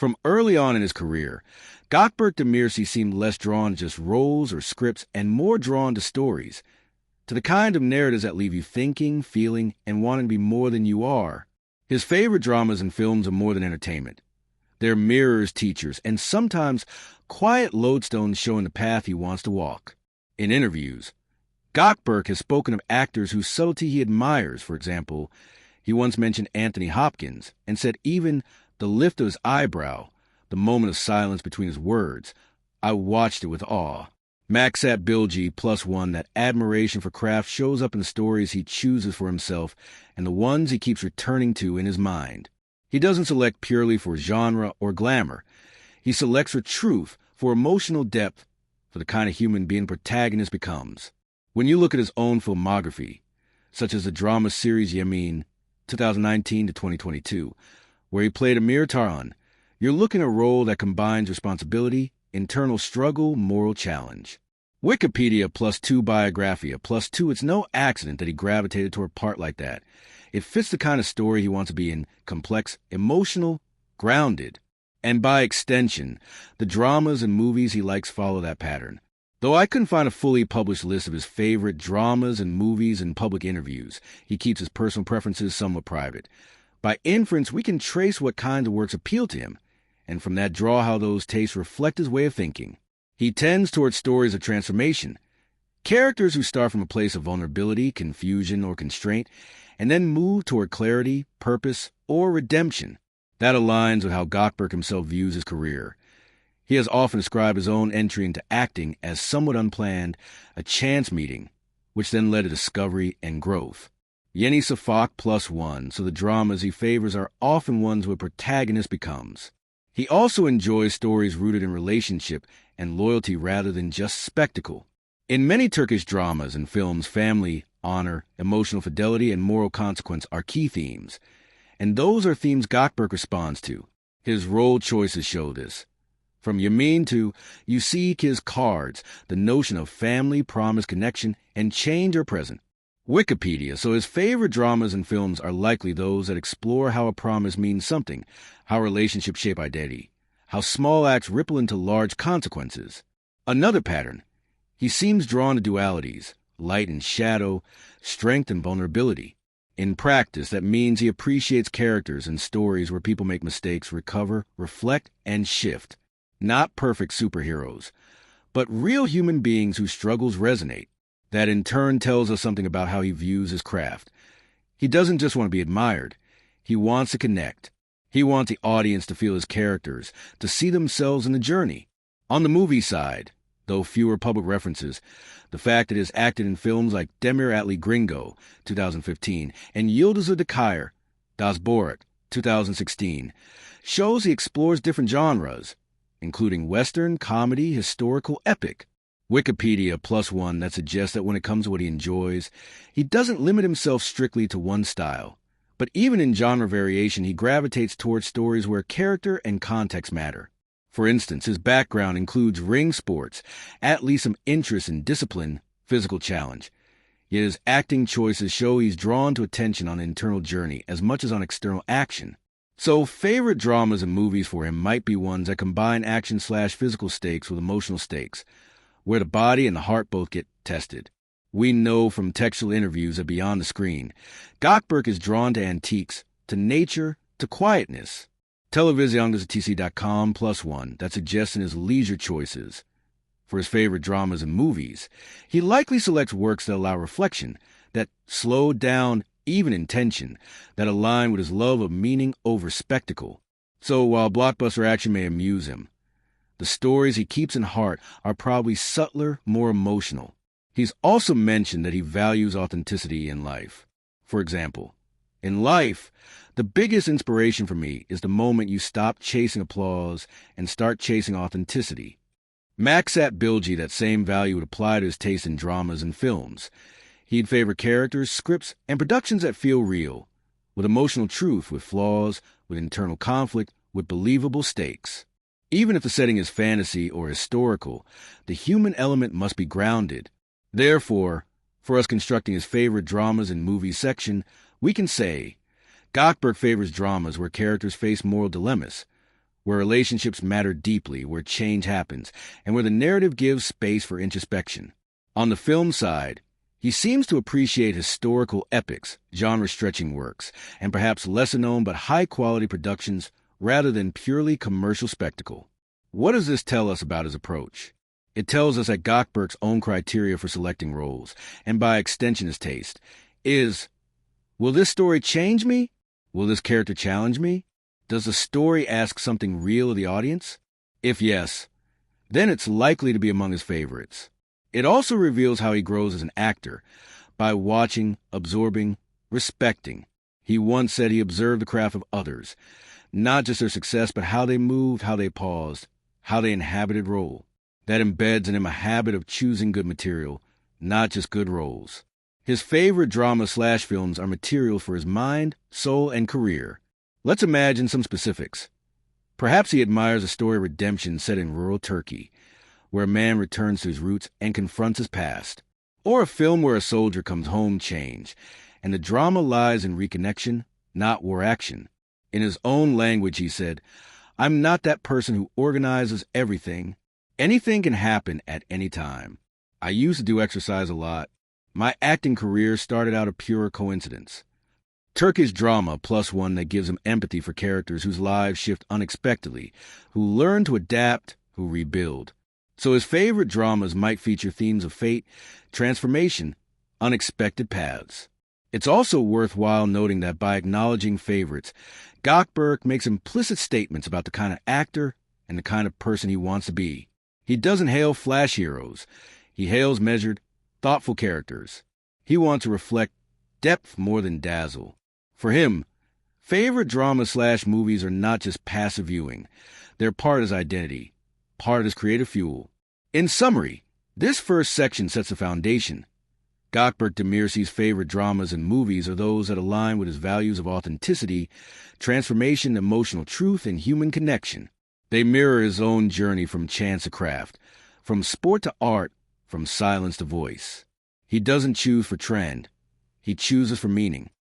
From early on in his career, Gökberk Demirci seemed less drawn to just roles or scripts and more drawn to stories, to the kind of narratives that leave you thinking, feeling, and wanting to be more than you are. His favorite dramas and films are more than entertainment. They're mirrors, teachers, and sometimes quiet lodestones showing the path he wants to walk. In interviews, Gawkberg has spoken of actors whose subtlety he admires. For example, he once mentioned Anthony Hopkins and said even the lift of his eyebrow, the moment of silence between his words, I watched it with awe. Maksat Bilgi +1 that admiration for craft shows up in the stories he chooses for himself and the ones he keeps returning to in his mind. He doesn't select purely for genre or glamour. He selects for truth, for emotional depth, for the kind of human being protagonist becomes. When you look at his own filmography, such as the drama series Yamin, 2019 to 2022, where he played Amir Taran, you're looking at a role that combines responsibility, internal struggle, moral challenge. Wikipedia +2 Biographia +2, it's no accident that he gravitated toward a part like that. It fits the kind of story he wants to be in, complex, emotional, grounded. And by extension, the dramas and movies he likes follow that pattern. Though I couldn't find a fully published list of his favorite dramas and movies in public interviews, he keeps his personal preferences somewhat private. By inference, we can trace what kinds of works appeal to him, and from that draw how those tastes reflect his way of thinking. He tends towards stories of transformation, characters who start from a place of vulnerability, confusion, or constraint, and then move toward clarity, purpose, or redemption. That aligns with how Gawkberg himself views his career. He has often described his own entry into acting as somewhat unplanned, a chance meeting, which then led to discovery and growth. Yeni Safak +1, so the dramas he favors are often ones where protagonist becomes. He also enjoys stories rooted in relationship and loyalty rather than just spectacle. In many Turkish dramas and films, family, honor, emotional fidelity, and moral consequence are key themes, and those are themes Gawkberg responds to. His role choices show this. From Yamin to You Seek His Cards, the notion of family, promise, connection, and change are present. Wikipedia, so his favorite dramas and films are likely those that explore how a promise means something, how relationships shape identity, how small acts ripple into large consequences. Another pattern, he seems drawn to dualities, light and shadow, strength and vulnerability. In practice, that means he appreciates characters and stories where people make mistakes, recover, reflect, and shift. Not perfect superheroes, but real human beings whose struggles resonate. That in turn tells us something about how he views his craft. He doesn't just want to be admired. He wants to connect. He wants the audience to feel his characters, to see themselves in the journey. On the movie side, though fewer public references, the fact that he has acted in films like Demir Atli Gringo, 2015, and Yıldızı Dikayır, Das Borat, 2016, shows he explores different genres, including Western, comedy, historical, epic. Wikipedia +1 that suggests that when it comes to what he enjoys, he doesn't limit himself strictly to one style. But even in genre variation, he gravitates towards stories where character and context matter. For instance, his background includes ring sports, at least some interest in discipline, physical challenge. Yet his acting choices show he's drawn to attention on an internal journey as much as on external action. So favorite dramas and movies for him might be ones that combine action/physical stakes with emotional stakes, where the body and the heart both get tested. We know from textual interviews that beyond the screen, Gawkberg is drawn to antiques, to nature, to quietness. Televizyondazatc.com +1 that suggests in his leisure choices. For his favorite dramas and movies, he likely selects works that allow reflection, that slow down even in tension, that align with his love of meaning over spectacle. So while blockbuster action may amuse him, the stories he keeps in heart are probably subtler, more emotional. He's also mentioned that he values authenticity in life. For example, in life, the biggest inspiration for me is the moment you stop chasing applause and start chasing authenticity. Maksat Bilgi that same value would apply to his taste in dramas and films. He'd favor characters, scripts, and productions that feel real, with emotional truth, with flaws, with internal conflict, with believable stakes. Even if the setting is fantasy or historical, the human element must be grounded. Therefore, for us constructing his favorite dramas and movies section, we can say, Gawkberg favors dramas where characters face moral dilemmas, where relationships matter deeply, where change happens, and where the narrative gives space for introspection. On the film side, he seems to appreciate historical epics, genre-stretching works, and perhaps lesser-known but high-quality productions rather than purely commercial spectacle. What does this tell us about his approach? It tells us that Gawkberg's own criteria for selecting roles, and by extension his taste, is, will this story change me? Will this character challenge me? Does the story ask something real of the audience? If yes, then it's likely to be among his favorites. It also reveals how he grows as an actor, by watching, absorbing, respecting. He once said he observed the craft of others, not just their success, but how they moved, how they paused, how they inhabited role. That embeds in him a habit of choosing good material, not just good roles. His favorite drama/films are material for his mind, soul, and career. Let's imagine some specifics. Perhaps he admires a story of redemption set in rural Turkey, where a man returns to his roots and confronts his past. Or a film where a soldier comes home changed, and the drama lies in reconnection, not war action. In his own language, he said, "I'm not that person who organizes everything. Anything can happen at any time. I used to do exercise a lot. My acting career started out of pure coincidence." Turkish drama plus one that gives him empathy for characters whose lives shift unexpectedly, who learn to adapt, who rebuild. So his favorite dramas might feature themes of fate, transformation, unexpected paths. It's also worthwhile noting that by acknowledging favorites, Gawkberg makes implicit statements about the kind of actor and the kind of person he wants to be. He doesn't hail flash heroes. He hails measured, thoughtful characters. He wants to reflect depth more than dazzle. For him, favorite drama/movies are not just passive viewing. They're part of his identity, part of his creative fuel. In summary, this first section sets a foundation. Gökberk Demirci's favorite dramas and movies are those that align with his values of authenticity, transformation, emotional truth, and human connection. They mirror his own journey from chance to craft, from sport to art, from silence to voice. He doesn't choose for trend. He chooses for meaning.